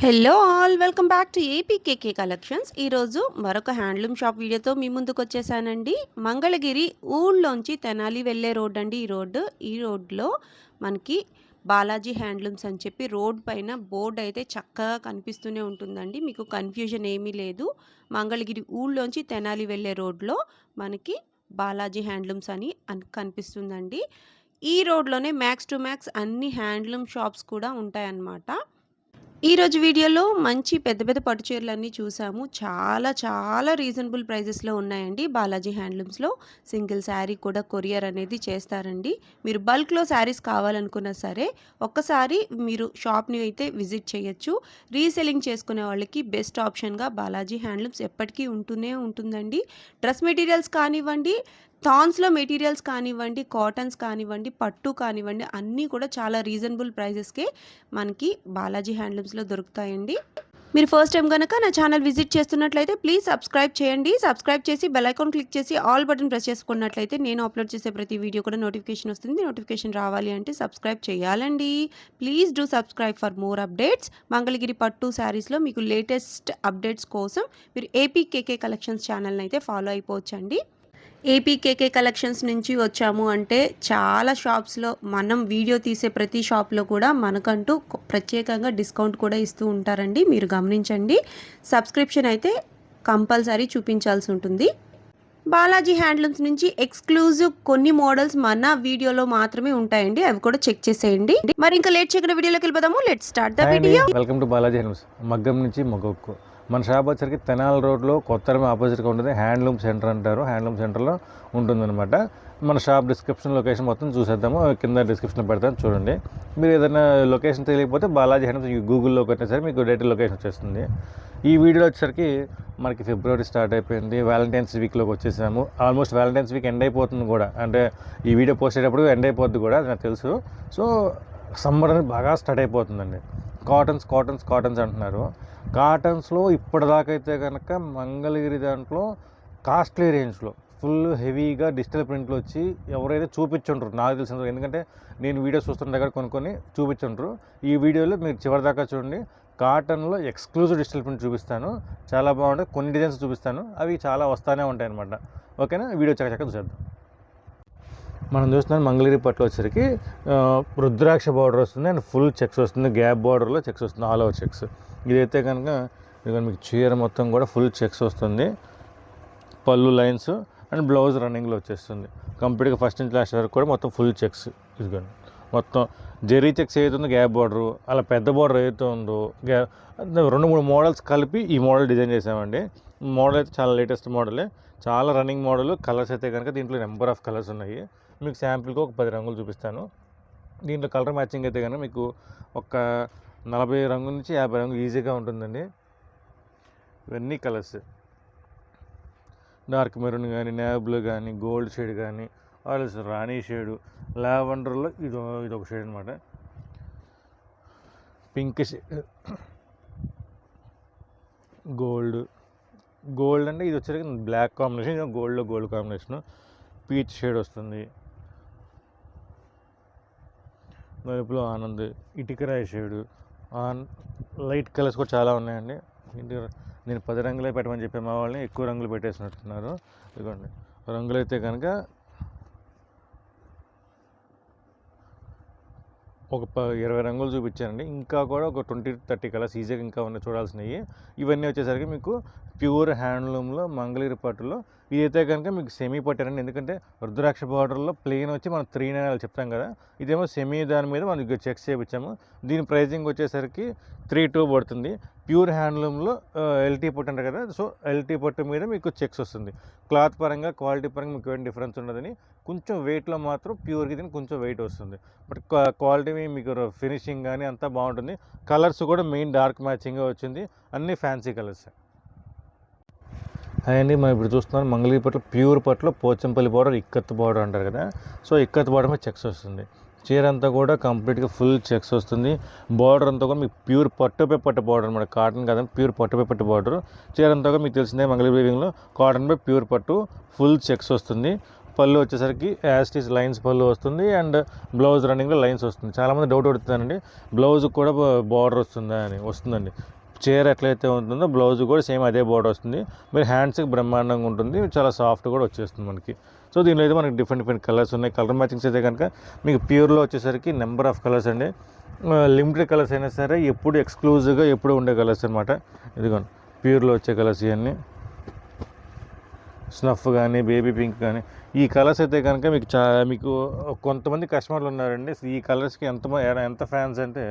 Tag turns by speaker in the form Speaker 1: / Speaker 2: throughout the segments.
Speaker 1: Hello all welcome back to APKK collections. ఈరోజు మరొక handloom shop వీడియోతో మీ ముందుకు వచ్చేసానండి. మంగళగిరి ఊళ్ళోంచి తెనాలి వెళ్ళే రోడ్ అండి ఈ రోడ్లో మనకి బాలాజీ హ్యాండ్లూమ్స్ అని చెప్పి రోడ్ పైన బోర్డు అయితే చక్కగా కనిపిస్తూనే ఉంటుందండి. మీకు కన్ఫ్యూజన్ ఏమీ లేదు. మంగళగిరి ఊళ్ళోంచి తెనాలి వెళ్ళే రోడ్లో మనకి బాలాజీ హ్యాండ్లూమ్స్ అని కనిపిస్తుందండి. ఈ రోడ్లోనే మ్యాక్స్ టు మ్యాక్స్ అన్ని హ్యాండ్లూమ్ షాప్స్ కూడా ఉంటాయన్నమాట. ఈరోజు వీడియోలో మంచి పెద్ద పెద్ద పట్టు చీరలన్నీ చూసాము. చాలా రీజనబుల్ ప్రైజెస్లో ఉన్నాయండి. బాలాజీ హ్యాండ్లూమ్స్లో సింగిల్ శారీ కూడా కొరియర్ అనేది చేస్తారండి. మీరు బల్క్లో శారీస్ కావాలనుకున్నా సరే ఒక్కసారి మీరు షాప్ని అయితే విజిట్ చేయొచ్చు. రీసెల్లింగ్ చేసుకునే వాళ్ళకి బెస్ట్ ఆప్షన్గా బాలాజీ హ్యాండ్లూమ్స్ ఎప్పటికీ ఉంటూనే ఉంటుందండి. డ్రెస్ మెటీరియల్స్ కానివ్వండి, థాన్స్లో మెటీరియల్స్ కానివ్వండి, కాటన్స్ కానివ్వండి, పట్టు కానివ్వండి, అన్నీ కూడా చాలా రీజనబుల్ ప్రైజెస్కే మనకి బాలాజీ హ్యాండ్లూమ్స్లో దొరుకుతాయండి. మీరు ఫస్ట్ టైం కనుక నా ఛానల్ విజిట్ చేస్తున్నట్లయితే ప్లీజ్ సబ్స్క్రైబ్ చేయండి. సబ్స్క్రైబ్ చేసి బెల్ ఐకాన్ క్లిక్ చేసి ఆల్ బటన్ ప్రెస్ చేసుకున్నట్లయితే నేను అప్లోడ్ చేసే ప్రతి వీడియో కూడా నోటిఫికేషన్ వస్తుంది. నోటిఫికేషన్ రావాలి అంటే సబ్స్క్రైబ్ చేయాలండి. Please do subscribe for more updates. Mangalagiri పట్టు శారీస్లో మీకు లేటెస్ట్ అప్డేట్స్ కోసం మీరు ఏపీకేకే కలెక్షన్స్ ఛానల్ని అయితే ఫాలో అయిపోవచ్చండి. ఏపీకేకే కలెక్షన్స్ నుంచి వచ్చాము అంటే చాలా షాప్స్లో మనం వీడియో తీసే ప్రతి షాప్లో కూడా మనకంటూ ప్రత్యేకంగా డిస్కౌంట్ కూడా ఇస్తూ ఉంటారండి. మీరు గమనించండి. సబ్స్క్రిప్షన్ అయితే కంపల్సరీ చూపించాల్సి ఉంటుంది. బాలాజీ హ్యాండ్లూమ్స్ నుంచి ఎక్స్క్లూజివ్ కొన్ని మోడల్స్ మన వీడియోలో మాత్రమే ఉంటాయండి. అవి కూడా చెక్ చేసేయండి. మరి ఇంకా లేట్ చేయకుండా వీడియోలోకి వెళ్ళిపోదాము. Let's start the video.
Speaker 2: Welcome to Balaji handlooms. మగ్గం నుంచి మొగ్గకు. మన షాప్ వచ్చరికి తెనాలి రోడ్లో కొత్తరం ఆపోజిట్గా ఉంటుంది. హ్యాండ్లూమ్ సెంటర్ అంటారు. హ్యాండ్లూమ్ సెంటర్లో ఉంటుందన్నమాట. మన షాప్ డిస్క్రిప్షన్ లొకేషన్ మొత్తం చూసేద్దాము. కింద డిస్క్రిప్షన్లో పెడతాను చూడండి. మీరు ఏదైనా లొకేషన్ తెలియకపోతే బాలాజీ హ్యాండ్లూమ్స్ గూగుల్లో కొట్టినా సరే మీకు డైరెక్ట్ లొకేషన్ వచ్చేస్తుంది. ఈ వీడియో వచ్చేసరికి మనకి ఫిబ్రవరి స్టార్ట్ అయిపోయింది. వ్యాలంటైన్స్ వీక్లోకి వచ్చేసాము. ఆల్మోస్ట్ వ్యాలంటైన్స్ వీక్ ఎండ్ అయిపోతుంది కూడా. అంటే ఈ వీడియో పోస్ట్ అయ్యేటప్పుడు ఎండ్ అయిపోద్ది కూడా, అది నాకు తెలుసు. సో సమ్మర్ అనేది బాగా స్టార్ట్ అయిపోతుందండి. కాటన్స్ అంటున్నారు. కాటన్స్లో ఇప్పటిదాకా అయితే కనుక మంగళగిరి దాంట్లో కాస్ట్లీ రేంజ్లో ఫుల్ హెవీగా డిజిటల్ ప్రింట్లు వచ్చి ఎవరైతే చూపించుంటారు నాకు తెలిసిన, ఎందుకంటే నేను వీడియోస్ చూస్తున్న దగ్గర కొన్ని చూపించుంటారు. ఈ వీడియోలో మీరు చివరిదాకా చూడండి. కాటన్లో ఎక్స్క్లూజివ్ డిజిటల్ ప్రింట్ చూపిస్తాను. చాలా బాగుంటాయి. కొన్ని డిజైన్స్ చూపిస్తాను. అవి చాలా వస్తూనే ఉంటాయి అన్నమాట. ఓకేనా, వీడియో చక్కగా చూసేద్దాం. మనం చూస్తున్నాం మంగళగిరి పట్టులో వచ్చేసరికి రుద్రాక్ష బార్డర్ వస్తుంది అండ్ ఫుల్ చెక్స్ వస్తుంది. గ్యాప్ బార్డర్లో చెక్స్ వస్తుంది, ఆల్ ఓవర్ చెక్స్. ఇదైతే కనుక మీకు చీర మొత్తం కూడా ఫుల్ చెక్స్ వస్తుంది. పళ్ళు లైన్స్ అండ్ బ్లౌజ్ రన్నింగ్లో వచ్చేస్తుంది. కంప్లీట్గా ఫస్ట్ నుంచి లాస్ట్ వరకు కూడా మొత్తం ఫుల్ చెక్స్. ఇదిగోండి మొత్తం జెరీ చెక్స్ ఏదైతుందో గ్యాప్ బార్డరు, అలా పెద్ద బార్డర్ ఏదైతే ఉందో 2-3 మోడల్స్ కలిపి ఈ మోడల్ డిజైన్ చేసామండి. మోడల్ అయితే చాలా లేటెస్ట్ మోడలే, చాలా రన్నింగ్ మోడల్. కలర్స్ అయితే కనుక దీంట్లో నెంబర్ ఆఫ్ కలర్స్ ఉన్నాయి. మీకు శాంపుల్కి ఒక 10 రంగులు చూపిస్తాను. దీంట్లో కలర్ మ్యాచింగ్ అయితే కనుక మీకు ఒక 40 రంగుల నుంచి 50 రంగులు ఈజీగా ఉంటుందండి. ఇవన్నీ కలర్స్, డార్క్ మెరూన్ కానీ, నేవీ బ్లూ కానీ, గోల్డ్ షేడ్ కానీ, ఆల్స్ రాణి షేడు, లావెండర్లో ఇదొక షేడ్ అనమాట. పింక్ షేడ్, గోల్డ్ అంటే ఇది వచ్చేసరికి బ్లాక్ కాంబినేషన్, గోల్డ్లో గోల్డ్ కాంబినేషను. పీచ్ షేడ్ వస్తుంది. నలుపులో ఆనంద్, ఇటుకరాయి షేడు, లైట్ కలర్స్ కూడా చాలా ఉన్నాయండి. నేను 10 రంగులే పెట్టమని చెప్పే మా వాళ్ళని ఎక్కువ రంగులు పెట్టేసినట్టున్నారు. ఇదిగోండి రంగులు అయితే కనుక ఒక 20 రంగులు చూపించానండి. ఇంకా కూడా ఒక 20-30 కలర్స్ ఈజీగా ఇంకా ఉన్నాయి చూడాల్సినవి. ఇవన్నీ వచ్చేసరికి మీకు ప్యూర్ హ్యాండ్లూమ్లో మంగళగిరి పట్టులో. ఇదైతే కనుక మీకు సెమీ పట్టారండి. ఎందుకంటే రుద్రాక్ష బార్డర్లో ప్లెయిన్ వచ్చి మనం 3 చెప్తాం కదా, ఇదేమో సెమీ దాని మీద మనం చెక్స్ చేయించాము. దీని ప్రైజింగ్ వచ్చేసరికి 3,200 పడుతుంది. ప్యూర్ హ్యాండ్లూమ్లో ఎల్టీ పట్టు అంటారు కదా, సో ఎల్టీ పట్టు మీద మీకు చెక్స్ వస్తుంది. క్లాత్ పరంగా క్వాలిటీ పరంగా మీకు ఏం డిఫరెన్స్ ఉండదని. కొంచెం వెయిట్లో మాత్రం ప్యూర్కి దీనికి కొంచెం వెయిట్ వస్తుంది. బట్ క్వాలిటీ మీకు ఫినిషింగ్ కానీ అంతా బాగుంటుంది. కలర్స్ కూడా మెయిన్ డార్క్ మ్యాచింగ్గా వచ్చింది. అన్నీ ఫ్యాన్సీ కలర్స్. అండి మనం ఇప్పుడు చూస్తున్నాం మంగళగిరి పట్టులో ప్యూర్ పట్టులో పోచంపల్లి బార్డర్, ఇక్కత్ బార్డర్ అంటారు కదా, సో ఇక్కత్ బార్డర్ మీద చెక్స్ వస్తుంది. చీర అంతా కూడా కంప్లీట్గా ఫుల్ చెక్స్ వస్తుంది. బార్డర్ అంతా కూడా మీకు ప్యూర్ పట్టుపై పట్టు బార్డర్ అనమాట. కాటన్ కాదని ప్యూర్ పట్టుపై పట్టు బార్డర్. చీర అంతా కూడా మీకు తెలిసిందే మంగళగిరి వీవింగ్లో కాటన్పై ప్యూర్ పట్టు ఫుల్ చెక్స్ వస్తుంది. పళ్ళు వచ్చేసరికి యాస్టీస్ లైన్స్ పళ్ళు వస్తుంది అండ్ బ్లౌజ్ రన్నింగ్లో లైన్స్ వస్తుంది. చాలామంది డౌట్ అడుగుతానండి, బ్లౌజ్ కూడా బార్డర్ వస్తుందా అని. వస్తుందండి. చీర ఎట్లయితే ఉంటుందో బ్లౌజ్ కూడా సేమ్ అదే బార్డర్ వస్తుంది. మీరు హ్యాండ్స్కి బ్రహ్మాండంగా ఉంటుంది, చాలా సాఫ్ట్ కూడా వచ్చేస్తుంది మనకి. సో దీనిలో అయితే మనకి డిఫరెంట్ కలర్స్ ఉన్నాయి. కలర్ మ్యాచింగ్స్ అయితే కనుక మీకు ప్యూర్లో వచ్చేసరికి నెంబర్ ఆఫ్ కలర్స్ అండి. లిమిటెడ్ కలర్స్ అయినా సరే ఎప్పుడు ఎక్స్క్లూజివ్గా ఎప్పుడు ఉండే కలర్స్ అనమాట. ఇదిగోండి ప్యూర్లో వచ్చే కలర్స్ ఇవన్నీ. స్నఫ్ కానీ బేబీ పింక్ కానీ ఈ కలర్స్ అయితే కనుక మీకు కొంతమంది కస్టమర్లు ఉన్నారండి, ఈ కలర్స్కి ఎంత ఫ్యాన్స్ అంటే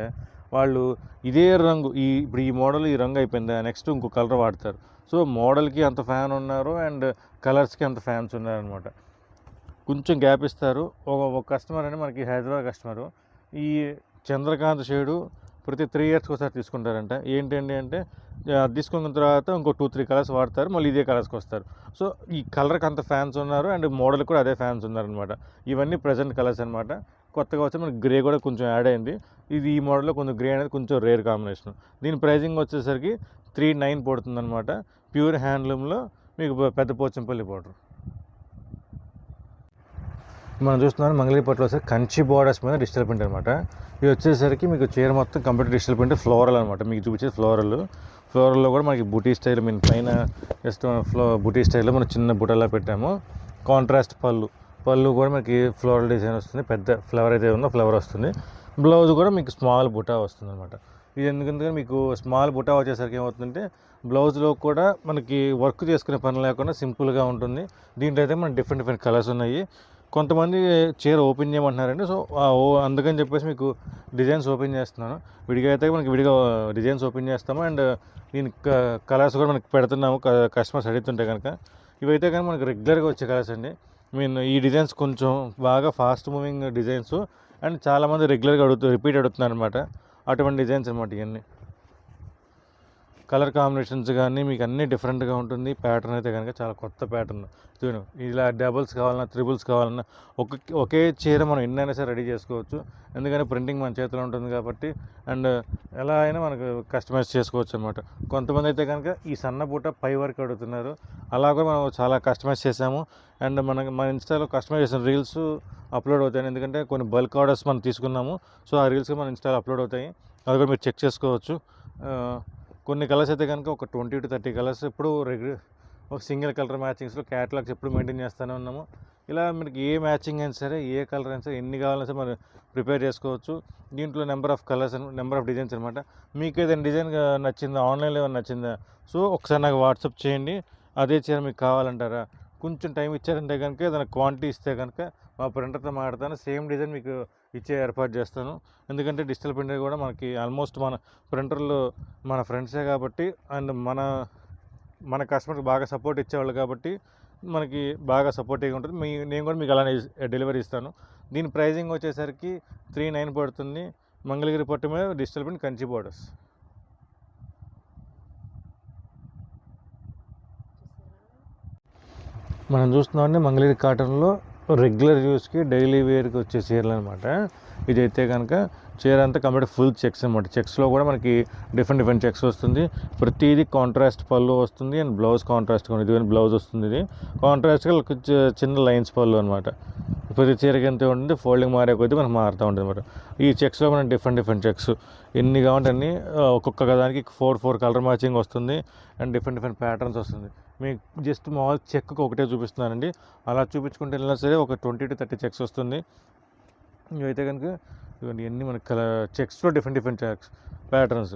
Speaker 2: వాళ్ళు ఇదే రంగు ఇప్పుడు ఈ మోడల్ ఈ రంగు అయిపోయిందా నెక్స్ట్ ఇంకో కలర్ వాడతారు. సో మోడల్కి అంత ఫ్యాన్ ఉన్నారు అండ్ కలర్స్కి అంత ఫ్యాన్స్ ఉన్నారనమాట. కొంచెం గ్యాప్ ఇస్తారు. ఒక కస్టమర్ అని మనకి హైదరాబాద్ కస్టమరు ఈ చంద్రకాంత్ షేడు ప్రతి 3 ఇయర్స్కి ఒకసారి తీసుకుంటారంట. ఏంటండి అంటే తీసుకున్న తర్వాత ఇంకో 2-3 కలర్స్ వాడతారు, మళ్ళీ ఇదే కలర్స్కి వస్తారు. సో ఈ కలర్కి అంత ఫ్యాన్స్ ఉన్నారు అండ్ మోడల్ కూడా అదే ఫ్యాన్స్ ఉన్నారనమాట. ఇవన్నీ ప్రజెంట్ కలర్స్ అనమాట. కొత్తగా వచ్చి మనకి గ్రే కూడా కొంచెం యాడ్ అయింది. ఈ మోడల్లో కొంచెం గ్రే అనేది కొంచెం రేర్ కాంబినేషన్. దీని ప్రైజింగ్ వచ్చేసరికి 3,900 పడుతుంది అనమాట. ప్యూర్ హ్యాండ్లూమ్లో మీకు పెద్ద పోచంపల్లి బార్డర్. మనం చూస్తున్నాం మంగళగిరి పట్టులో వచ్చేసరికి కంచి బార్డర్స్ మీద డిజిటల్ ప్రింట్ అనమాట. ఇది వచ్చేసరికి మీకు చీర మొత్తం కంప్లీట్ డిజిటల్ ప్రింట్ ఫ్లోరల్ అనమాట. మీకు చూపించేది ఫ్లోరల్లో కూడా మనకి బుటీ స్టైల్ పైన జస్ట్ బుటీ స్టైల్లో మనం చిన్న బుటలా పెట్టాము. కాంట్రాస్ట్ పళ్ళు కూడా మనకి ఫ్లోరల్ డిజైన్ వస్తుంది. పెద్ద ఫ్లవర్ అయితే ఉందో ఫ్లవర్ వస్తుంది. బ్లౌజ్ కూడా మీకు స్మాల్ బుటా వస్తుంది అనమాట. ఇది ఎందుకంటే మీకు స్మాల్ బుటా వచ్చేసరికి ఏమవుతుందంటే బ్లౌజ్లో కూడా మనకి వర్క్ చేసుకునే పని లేకుండా సింపుల్గా ఉంటుంది. దీంట్లో అయితే మనకి డిఫరెంట్ కలర్స్ ఉన్నాయి. కొంతమంది చీర ఓపెన్ చేయమంటున్నారండి. సో అందుకని చెప్పేసి మీకు డిజైన్స్ ఓపెన్ చేస్తున్నాను. విడిగా అయితే మనకి విడిగా డిజైన్స్ ఓపెన్ చేస్తాము అండ్ దీని కలర్స్ కూడా మనకి పెడుతున్నాము కస్టమర్స్ అడుగుతుంటే కనుక. ఇవైతే కానీ మనకి రెగ్యులర్గా వచ్చే కలర్స్ అండి. ఈ డిజైన్స్ కొంచెం బాగా ఫాస్ట్ మూవింగ్ డిజైన్స్ అండ్ చాలామంది రెగ్యులర్గా రిపీట్ అడుగుతున్నారు అనమాట. అటువంటి డిజైన్స్ అనమాట ఇవన్నీ. కలర్ కాంబినేషన్స్ కానీ మీకు అన్నీ డిఫరెంట్గా ఉంటుంది. ప్యాటర్న్ అయితే కనుక చాలా కొత్త ప్యాటర్న్. ఇలా డబుల్స్ కావాలన్నా త్రిబుల్స్ కావాలన్నా ఒకే చీర మనం ఎన్నైనా సరే రెడీ చేసుకోవచ్చు. ఎందుకంటే ప్రింటింగ్ మన చేతిలో ఉంటుంది కాబట్టి అండ్ ఎలా అయినా మనకు కస్టమైజ్ చేసుకోవచ్చు అనమాట. కొంతమంది అయితే కనుక ఈ సన్న బూట పై వరకు అడుగుతున్నారు. అలా కూడా మనం చాలా కస్టమైజ్ చేసాము అండ్ మన ఇన్స్టాలో కస్టమైజ్ చేసిన రీల్స్ అప్లోడ్ అవుతాయి. ఎందుకంటే కొన్ని బల్క్ ఆర్డర్స్ మనం తీసుకున్నాము. సో ఆ రీల్స్ మన ఇన్స్టాలో అప్లోడ్ అవుతాయి. అది కూడా మీరు చెక్ చేసుకోవచ్చు. కొన్ని కలర్స్ అయితే కనుక ఒక 20-30 కలర్స్ ఎప్పుడు ఒక సింగిల్ కలర్ మ్యాచింగ్స్లో క్యాటలాగ్స్ ఎప్పుడు మెయింటైన్ చేస్తూనే ఉన్నాము. ఇలా మనకి ఏ మ్యాచింగ్ అయినా సరే ఏ కలర్ అయినా సరే ఎన్ని కావాలన్నా సరే మనం ప్రిపేర్ చేసుకోవచ్చు. దీంట్లో number of colours number of designs అనమాట. మీకు ఏదైనా డిజైన్ నచ్చిందా, ఆన్లైన్లో ఏమైనా నచ్చిందా, సో ఒకసారి నాకు వాట్సాప్ చేయండి. అదే చీర మీకు కావాలంటారా, కొంచెం టైం ఇచ్చారంటే కనుక ఏదైనా క్వాంటిటీ ఇస్తే కనుక మా ప్రింటర్తో మాట్లాడతాను, సేమ్ డిజైన్ మీకు ఇచ్చే ఏర్పాటు చేస్తాను. ఎందుకంటే డిజిటల్ ప్రింటర్ కూడా మనకి ఆల్మోస్ట్ మన ప్రింటర్లు మన ఫ్రెండ్సే కాబట్టి అండ్ మన కస్టమర్కి బాగా సపోర్ట్ ఇచ్చేవాళ్ళు కాబట్టి మనకి బాగా సపోర్టివ్గా ఉంటుంది. నేను కూడా మీకు అలానే డెలివరీ ఇస్తాను. దీని ప్రైజింగ్ వచ్చేసరికి 3,900 పడుతుంది. మంగళగిరి పట్టు మీద డిజిటల్ ప్రింట్ కంచి బోర్డర్స్. మనం చూస్తున్నామండి మంగళగిరి కాటన్లో రెగ్యులర్ యూస్కి డైలీ వేర్కి వచ్చే చీరలు అనమాట. ఇదైతే కనుక చీర అంతా కంప్లీట్ ఫుల్ చెక్స్ అనమాట. చెక్స్లో కూడా మనకి డిఫరెంట్ చెక్స్ వస్తుంది. ప్రతిదీ కాంట్రాస్ట్ పళ్ళు వస్తుంది అండ్ బ్లౌజ్ కాంట్రాస్ట్ ఇది బ్లౌజ్ వస్తుంది. ఇది కాంట్రాస్ట్గా చిన్న లైన్స్ పళ్ళు అనమాట. ప్రతి చీరకి ఎంత ఉంటుంది, ఫోల్డింగ్ మారే కొద్దీ మనకు మారుతూ ఉంటుంది అనమాట. ఈ చెక్స్లో మనకి డిఫరెంట్ చెక్స్ ఎన్ని కావాలంటే అన్ని ఒక్కొక్క దానికి 4 కలర్ మ్యాచింగ్ వస్తుంది అండ్ డిఫరెంట్ ప్యాటర్న్స్ వస్తుంది. మీకు జస్ట్ మామూలు చెక్కి ఒకటే చూపిస్తున్నానండి. అలా చూపించుకుంటే వెళ్ళినా సరే ఒక 20-30 చెక్స్ వస్తుంది. ఇవైతే కనుక ఇవన్నీ మనకి చెక్స్లో different checks patterns.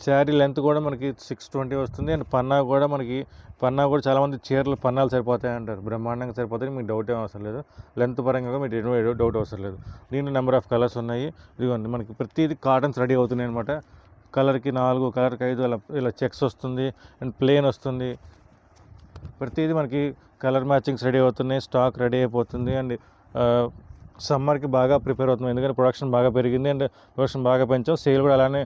Speaker 2: Sari length కూడా మనకి 620 వస్తుంది అండ్ పన్నా కూడా చాలామంది చీరలు పన్నాలు సరిపోతాయి అంటారు. బ్రహ్మాండంగా సరిపోతాయి, మీకు డౌట్ ఏం అవసరం లేదు. లెంత్ పరంగా కూడా మీకు డౌట్ అవసరం లేదు. దీంట్లో నెంబర్ ఆఫ్ కలర్స్ ఉన్నాయి. ఇదిగోండి మనకి ప్రతిదీ కాటన్స్ రెడీ అవుతున్నాయి అనమాట. కలర్కి 4, కలర్కి 5 ఇలా చెక్స్ వస్తుంది అండ్ ప్లెయిన్ వస్తుంది. ప్రతిదీ మనకి కలర్ మ్యాచింగ్స్ రెడీ అవుతున్నాయి. స్టాక్ రెడీ అయిపోతుంది అండ్ సమ్మర్కి బాగా ప్రిపేర్ అవుతుంది. ఎందుకంటే ప్రొడక్షన్ బాగా పెరిగింది అండ్ ప్రొడక్షన్ బాగా పెంచాం. సేల్ కూడా అలానే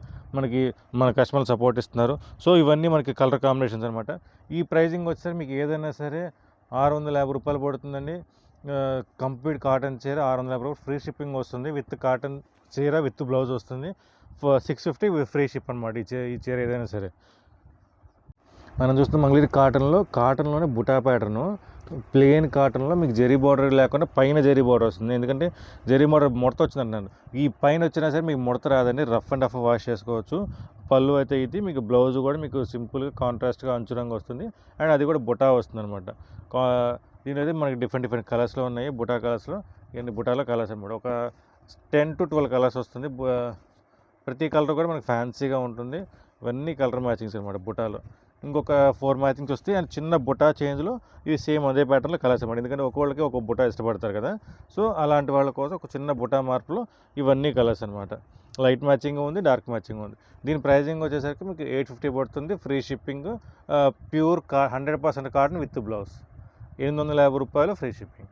Speaker 2: మన కస్టమర్లు సపోర్ట్ ఇస్తున్నారు. సో ఇవన్నీ మనకి కలర్ కాంబినేషన్స్ అనమాట. ఈ ప్రైజింగ్ వచ్చేసరికి మీకు ఏదైనా సరే 650 రూపాయలు పడుతుందండి. కంప్లీట్ కాటన్ చీర 650 రూపాయలు ఫ్రీ షిప్పింగ్ వస్తుంది. విత్ కాటన్ చీర విత్ బ్లౌజ్ వస్తుంది. 650 ఫ్రీ షిప్ అనమాట ఈ చీర ఏదైనా సరే. మనం చూస్తున్న మంగళగిరి కాటన్లోనే బుటా ప్యాటర్ను, ప్లెయిన్ కాటన్లో మీకు జరీ బార్డర్ లేకుండా పైన జరీ బార్డర్ వస్తుంది. ఎందుకంటే జరీ బార్డర్ ముడత వచ్చింది అంటున్నాను, ఈ పైన వచ్చినా సరే మీకు ముడత రాదండి, రఫ్ అండ్ రఫ్ వాష్ చేసుకోవచ్చు. పళ్ళు అయితే ఇది, మీకు బ్లౌజ్ కూడా మీకు సింపుల్గా కాంట్రాస్ట్గా అంచు రంగు వస్తుంది, అండ్ అది కూడా బుటా వస్తుంది అనమాట. దీని మనకి డిఫరెంట్ కలర్స్లో ఉన్నాయి, బుటా కలర్స్లో. ఇవన్నీ బుటాలో కలర్స్ అనమాట. ఒక 10 to 12 కలర్స్ వస్తుంది. ప్రతి కలర్ కూడా మనకి ఫ్యాన్సీగా ఉంటుంది. ఇవన్నీ కలర్ మ్యాచింగ్స్ అనమాట బుటాలో. ఇంకొక 4 మ్యాచింగ్స్ వస్తాయి, అండ్ చిన్న బుటా చేంజ్లో ఇవి సేమ్ అదే ప్యాటర్న్లో కలర్స్ అనమాట. ఎందుకంటే ఒక్కొక్కరికి ఒక బుటా ఇష్టపడతారు కదా, సో అలాంటి వాళ్ళ కోసం ఒక చిన్న బుటా మార్పులో ఇవన్నీ కలర్స్ అనమాట. లైట్ మ్యాచింగ్ ఉంది, డార్క్ మ్యాచింగ్ ఉంది. దీని ప్రైజింగ్ వచ్చేసరికి మీకు 850 పడుతుంది, free shipping. Pure 100% cotton with blouse 850 రూపాయలు, ఫ్రీ షిప్పింగ్.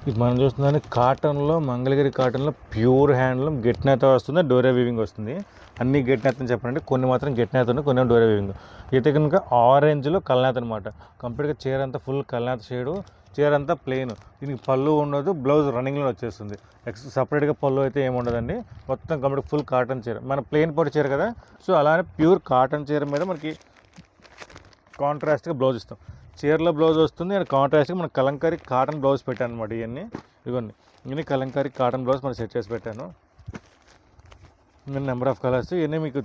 Speaker 2: ఇది మనం చూస్తుందని కాటన్లో, మంగళగిరి కాటన్లో ప్యూర్ హ్యాండ్లూమ్ గెట్ నేత వస్తుంది, డోరా వీవింగ్ వస్తుంది. అన్నీ గెట్ నేత అని చెప్పండి, కొన్ని మాత్రం గెట్ నేత ఉంది, కొన్ని డోరా వీవింగ్. అయితే కనుక ఆరెంజ్లో కల్నేత అనమాట. కంప్లీట్గా చీర అంతా ఫుల్ కల్నేత షేడు, చీర అంతా ప్లెయిన్. దీనికి పళ్ళు ఉండదు, బ్లౌజ్ రన్నింగ్లో వచ్చేస్తుంది. సపరేట్గా పళ్ళు అయితే ఏముండదండి, మొత్తం కంప్లీట్ ఫుల్ కాటన్ చీర. మన ప్లెయిన్ పొడి చీర కదా, సో అలానే ప్యూర్ కాటన్ చీర మీద మనకి కాంట్రాస్ట్గా బ్లౌజ్ ఇస్తాం. చీరలో బ్లౌజ్ వస్తుంది, అండ్ కాంట్రాస్ట్గా మన కలంకారీ కాటన్ బ్లౌజ్ పెట్టాను అనమాట. ఇవన్నీ కలంకారీ కాటన్ బ్లౌజ్ మనం సెట్ చేసి పెట్టాను. నెంబర్ ఆఫ్ కలర్స్ ఇవన్నీ మీకు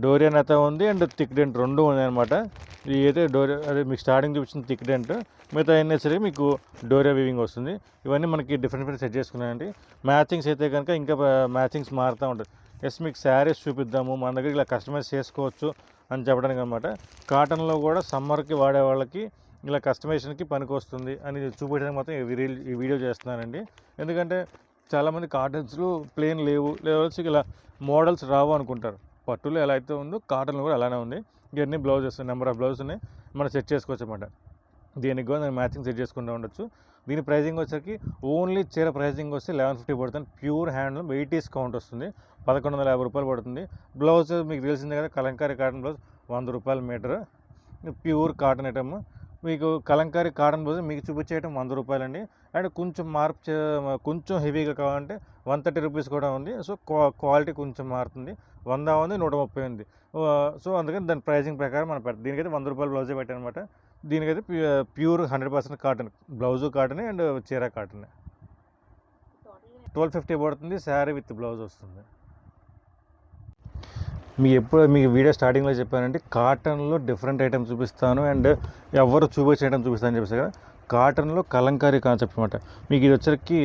Speaker 2: డోరియా నేత ఉంది, అండ్ థిక్ డెంట్ రెండు ఉన్నాయి అనమాట. ఇది అయితే అదే మీకు స్టార్టింగ్ చూపించిన థిక్ డెంట్, మిగతా అన్నీ సరే మీకు డోరియా వీవింగ్ వస్తుంది. ఇవన్నీ మనకి డిఫరెంట్ సెట్ చేసుకున్నాయండి. మ్యాచింగ్స్ అయితే కనుక ఇంకా మ్యాచింగ్స్ మారుతూ ఉంటుంది. మీకు శారీస్ చూపిద్దాము, మన దగ్గర ఇలా కస్టమైజ్ చేసుకోవచ్చు అని చెప్పడానికి అనమాట. కాటన్లో కూడా సమ్మర్కి వాడే వాళ్ళకి ఇలా కస్టమైజేషన్కి పనికి వస్తుంది అని చూపించడానికి మాత్రం ఈ వీడియో చేస్తున్నానండి. ఎందుకంటే చాలామంది కాటన్స్లో ప్లెయిన్ లేవు ఇలా మోడల్స్ రావు అనుకుంటారు. పట్టులో ఎలా అయితే ఉందో కాటన్లో కూడా అలానే ఉంది. ఇవన్నీ బ్లౌజెస్, నెంబర్ ఆఫ్ బ్లౌజ్ని మనం సెట్ చేసుకోవచ్చు అన్నమాట. దీనికి కూడా నేను మ్యాచింగ్ సెట్ చేసుకుంటూ ఉండొచ్చు. దీని ప్రైజింగ్ వచ్చేసరికి ఓన్లీ చీర ప్రైజింగ్ వస్తే 1150 పడుతుంది. ప్యూర్ హ్యాండ్లూమ్ 80s కౌంట్ వస్తుంది, 1150 రూపాయలు పడుతుంది. బ్లౌజ్ మీకు తెలిసిందే కదా, కలంకారీ కాటన్ బ్లౌజ్ 100 రూపాయల మీటర్, ప్యూర్ కాటన్ ఐటమ్. మీకు కలంకారీ కాటన్ బ్లౌజ్ మీకు చూపించే ఐటమ్ 100 రూపాయలండి. అండ్ కొంచెం హెవీగా కావాలంటే 130 రూపీస్ కూడా ఉంది. సో క్వాలిటీ కొంచెం మారుతుంది. 100 ఉంది, 130 ఉంది. సో అందుకని దాని ప్రైజింగ్ ప్రకారం మనం పెడతాం. దీనికైతే 100 రూపాయల బ్లౌజే పెట్టాను అనమాట. దీనికైతే ప్యూర్ 100% కాటన్, బ్లౌజు కాటనే అండ్ చీర కాటనే. 1250 పడుతుంది, శారీ విత్ బ్లౌజ్ వస్తుంది. మీకు వీడియో స్టార్టింగ్లో చెప్పానంటే కాటన్లో డిఫరెంట్ ఐటమ్స్ చూపిస్తాను, అండ్ ఎవరు చూపించే ఐటమ్ చూపిస్తాను అని చెప్పేసి కదా. కాటన్లో కలంకారీ కాన్సెప్ట్ అనమాట. మీకు ఇది వచ్చరికి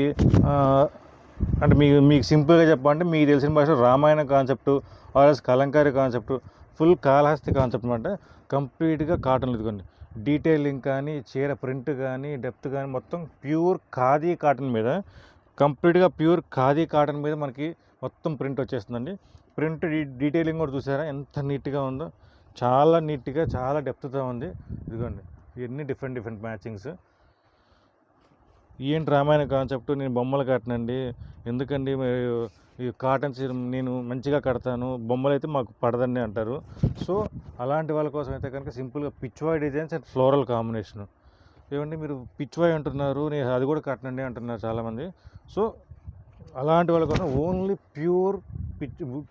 Speaker 2: అంటే మీకు సింపుల్గా చెప్పాలంటే మీకు తెలిసిన భాష Ramayana concept, RS Kalamkari concept, full Kalahasti concept అనమాట. కంప్లీట్గా కాటన్లు ఇదిగోండి. డీటెయిలింగ్ కానీ, చీర ప్రింట్ కానీ, డెప్త్ కానీ మొత్తం ప్యూర్ ఖాదీ కాటన్ మీద, కంప్లీట్గా ప్యూర్ ఖాదీ కాటన్ మీద మనకి మొత్తం ప్రింట్ వచ్చేస్తుందండి. ప్రింట్ డీటెయిలింగ్ కూడా చూసారా ఎంత నీట్గా ఉందో, చాలా నీట్గా, చాలా డెప్త్తో ఉంది. ఇదిగోండి ఇవన్నీ డిఫరెంట్ మ్యాచింగ్స్. ఏంటి రామాయణ కాన్సెప్ట్, నేను బొమ్మలు కట్టనండి, ఎందుకండి ఈ కాటన్ చీర నేను మంచిగా కడతాను, బొమ్మలు అయితే మాకు పడదండి అంటారు. సో అలాంటి వాళ్ళ కోసం అయితే కనుక సింపుల్గా Pichwai designs and floral combination. ఏమండి మీరు పిచ్వాయ్ అంటున్నారు, నేను అది కూడా కట్టనండి అంటున్నారు చాలామంది. సో అలాంటి వాళ్ళ కోసం ఓన్లీ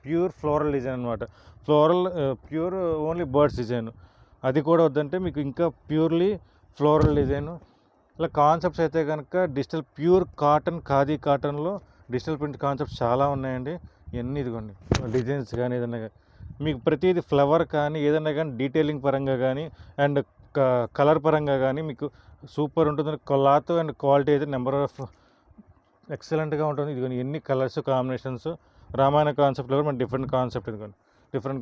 Speaker 2: ప్యూర్ ఫ్లోరల్ డిజైన్ అనమాట. ప్యూర్ ఓన్లీ బర్డ్స్ డిజైన్, అది కూడా వద్దంటే మీకు ఇంకా ప్యూర్లీ ఫ్లోరల్ డిజైను. ఇలా కాన్సెప్ట్స్ అయితే కనుక డిజిటల్ ప్యూర్ కాటన్, ఖాదీ కాటన్లో డిజిటల్ ప్రింట్ కాన్సెప్ట్స్ చాలా ఉన్నాయండి. ఇవన్నీ ఇదిగోండి డిజైన్స్ కానీ ఏదైనా మీకు ప్రతిదీ ఫ్లవర్ కానీ ఏదైనా కానీ డీటెయిలింగ్ పరంగా కానీ అండ్ కలర్ పరంగా కానీ మీకు సూపర్ ఉంటుంది. క్లాత్ అండ్ క్వాలిటీ అయితే నెంబర్ ఆఫ్ ఎక్సలెంట్గా ఉంటుంది. ఇదిగోండి ఎన్ని కలర్స్ కాంబినేషన్స్. రామాయణ కాన్సెప్ట్లో కూడా మన డిఫరెంట్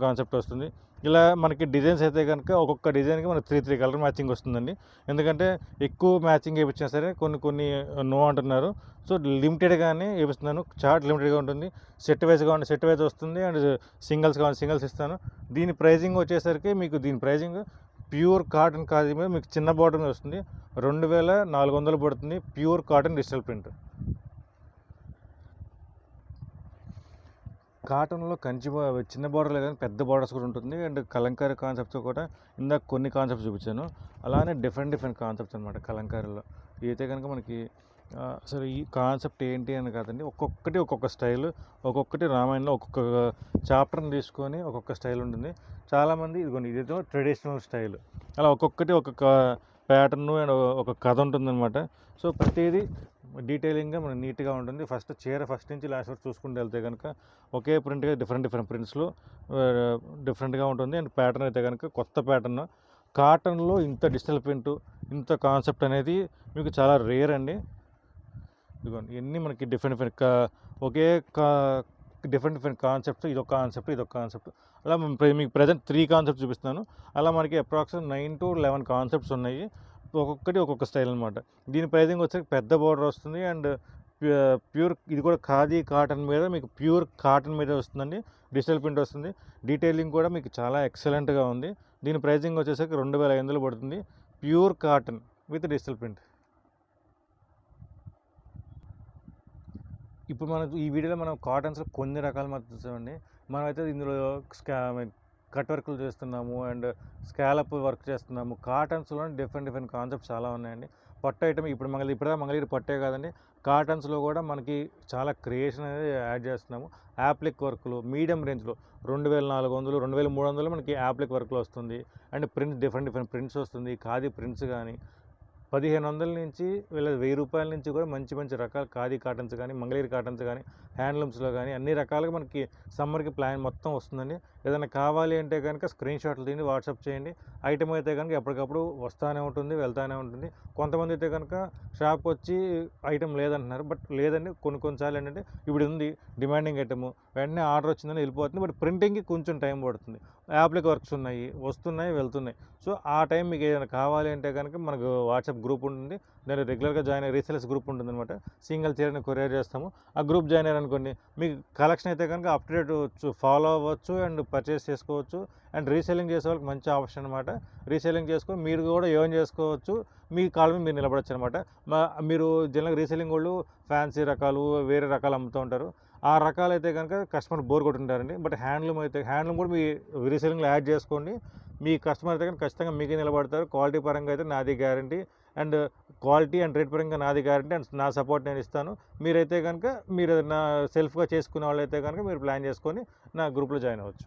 Speaker 2: కాన్సెప్ట్ వస్తుంది. ఇలా మనకి డిజైన్స్ అయితే కనుక ఒక్కొక్క డిజైన్కి మనకి 3 కలర్ మ్యాచింగ్ వస్తుందండి. ఎందుకంటే ఎక్కువ మ్యాచింగ్ వేయించినా సరే కొన్ని నో అంటున్నారు. సో లిమిటెడ్గానే వేపిస్తున్నాను, చార్ట్ లిమిటెడ్గా ఉంటుంది. సెట్ వైజ్గా ఉంటే సెట్ వైజ్ వస్తుంది, అండ్ సింగిల్స్ కావాలి సింగిల్స్ ఇస్తాను. దీని ప్రైజింగ్ వచ్చేసరికి మీకు ప్యూర్ కాటన్ ఖాదీ మీద మీకు చిన్న బార్డర్ మీద వస్తుంది, 2400 పడుతుంది. Pure cotton digital print. కాటన్లో చిన్న బార్డర్లే కానీ పెద్ద బార్డర్స్ కూడా ఉంటుంది, అండ్ కలంకారీ కాన్సెప్ట్స్ కూడా ఇందాక కొన్ని కాన్సెప్ట్స్ చూపించాను. అలానే డిఫరెంట్ కాన్సెప్ట్స్ అనమాట కలంకారీలో. ఇదైతే కనుక మనకి అసలు ఈ కాన్సెప్ట్ ఏంటి అని కాదండి, ఒక్కొక్కటి ఒక్కొక్క స్టైల్, ఒక్కొక్కటి రామాయణంలో ఒక్కొక్క చాప్టర్ని తీసుకొని ఒక్కొక్క స్టైల్ ఉంటుంది. చాలామంది ఇదిగోండి ఇదేదో ట్రెడిషనల్ స్టైల్, అలా ఒక్కొక్కటి ఒక్కొక్క ప్యాటర్న్ అండ్ ఒక కథ ఉంటుందన్నమాట. సో ప్రతిదీ డీటెయిలింగ్గా మనకు నీట్గా ఉంటుంది. చీర ఫస్ట్ నుంచి లాస్ట్ వరకు చూసుకుంటూ వెళ్తే కనుక ఒకే ప్రింట్గా డిఫరెంట్ ప్రింట్స్లో డిఫరెంట్గా ఉంటుంది. అండ్ ప్యాటర్న్ అయితే కనుక కొత్త ప్యాటర్న్, కాటన్లో ఇంత డిజిటల్ ప్రింట్, ఇంత కాన్సెప్ట్ అనేది మీకు చాలా రేర్ అండి. ఇదిగోండి ఇవన్నీ మనకి ఒకే డిఫరెంట్ కాన్సెప్ట్స్, ఇదొక కాన్సెప్ట్ అలా మీకు ప్రజెంట్ 3 కాన్సెప్ట్స్ చూపిస్తున్నాను. అలా మనకి అప్రాక్సిమేట్ 9 to 11 కాన్సెప్ట్స్ ఉన్నాయి. ఒక్కొక్కటి ఒక్కొక్క స్టైల్ అనమాట. దీని ప్రైజింగ్ వచ్చి పెద్ద బోర్డర్ వస్తుంది. అండ్ ప్యూర్ ఇది కూడా ఖాదీ కాటన్ మీద మీకు ప్యూర్ కాటన్ మీద వస్తుందండి. డిజిటల్ ప్రింట్ వస్తుంది. డీటెయిలింగ్ కూడా మీకు చాలా ఎక్సలెంట్గా ఉంది. దీని ప్రైజింగ్ వచ్చేసరికి 2500 పడుతుంది. Pure cotton with digital print. ఇప్పుడు మనకు ఈ వీడియోలో మనం కాటన్స్లో కొన్ని రకాలు మాత్రం చూసామండి. మనమైతే ఇందులో కట్ వర్క్లు చేస్తున్నాము అండ్ స్కాలప్ వర్క్ చేస్తున్నాము. కాటన్స్లో డిఫరెంట్ కాన్సెప్ట్స్ చాలా ఉన్నాయండి. పట్టు ఐటమ్ ఇప్పుడు మంగళగిరి పట్టే కాదండి, కాటన్స్లో కూడా మనకి చాలా క్రియేషన్ అనేది యాడ్ చేస్తున్నాము. యాప్లిక్ వర్క్లు మీడియం రేంజ్లో 2400, 2300 మనకి యాప్లిక్ వర్క్లో వస్తుంది. అండ్ ప్రింట్స్ డిఫరెంట్ ప్రింట్స్ వస్తుంది. ఖాదీ ప్రింట్స్ కానీ 1500 నుంచి వీళ్ళ 1000 రూపాయల నుంచి కూడా మంచి రకాల ఖాదీ కాటన్స్ కానీ, మంగళగిరి కాటన్స్ కానీ, హ్యాండ్లూమ్స్లో కానీ అన్ని రకాలుగా మనకి సమ్మర్కి ప్లాన్ మొత్తం వస్తుందండి. ఏదైనా కావాలి అంటే కనుక స్క్రీన్ షాట్లు తీయండి, వాట్సాప్ చేయండి. ఐటమ్ అయితే కనుక ఎప్పటికప్పుడు వస్తూనే ఉంటుంది, వెళ్తూనే ఉంటుంది. కొంతమంది అయితే కనుక షాప్కి వచ్చి ఐటమ్ లేదంటున్నారు. బట్ లేదండి, కొన్నిసార్లు ఏంటంటే ఇప్పుడు ఉంది డిమాండింగ్ ఐటమ్, వెంటనే ఆర్డర్ వచ్చిందని వెళ్ళిపోతుంది. బట్ ప్రింటింగ్కి కొంచెం టైం పడుతుంది. యాప్లిక్ వర్క్స్ ఉన్నాయి, వస్తున్నాయి, వెళ్తున్నాయి. సో ఆ టైం మీకు ఏదైనా కావాలి అంటే కనుక మనకు వాట్సాప్ గ్రూప్ ఉంటుంది. దాన్ని రెగ్యులర్గా జాయిన్ అయ్యి రీసేలర్స్ గ్రూప్ ఉంటుంది అనమాట. సింగిల్ చీరని కొరియర్ చేస్తాము. ఆ గ్రూప్ జాయిన్ అయ్యారనుకోండి, మీకు కలెక్షన్ అయితే కనుక అప్డేట్ ఫాలో అవ్వచ్చు అండ్ పర్చేస్ చేసుకోవచ్చు. అండ్ రీసేలింగ్ చేసే వాళ్ళకి మంచి ఆప్షన్ అనమాట. రీసేలింగ్ చేసుకొని మీరు కూడా ఎర్న్ చేసుకోవచ్చు. మీ కాళ్ళ మీద మీరు నిలబడచ్చు అనమాట. మీరు జనరల్గా రీసేలింగ్ వాళ్ళు ఫ్యాన్సీ రకాలు వేరే రకాలు అమ్ముతూ ఉంటారు. ఆ రకాలు అయితే కనుక కస్టమర్ బోర్ కొట్టుంటారండి. బట్ హ్యాండ్లూమ్ కూడా మీ రీసేలింగ్లో యాడ్ చేసుకోండి. మీ కస్టమర్ అయితే కనుక ఖచ్చితంగా మీకే నిలబడతారు. క్వాలిటీ పరంగా అయితే నాది guarantee, and quality and rate పరంగా నాది గ్యారంటీ, అండ్ నా సపోర్ట్ నేను ఇస్తాను. మీరైతే కనుక మీరు నా సెల్ఫ్గా చేసుకునే వాళ్ళైతే కనుక మీరు ప్లాన్ చేసుకొని నా గ్రూప్లో జాయిన్ అవ్వచ్చు.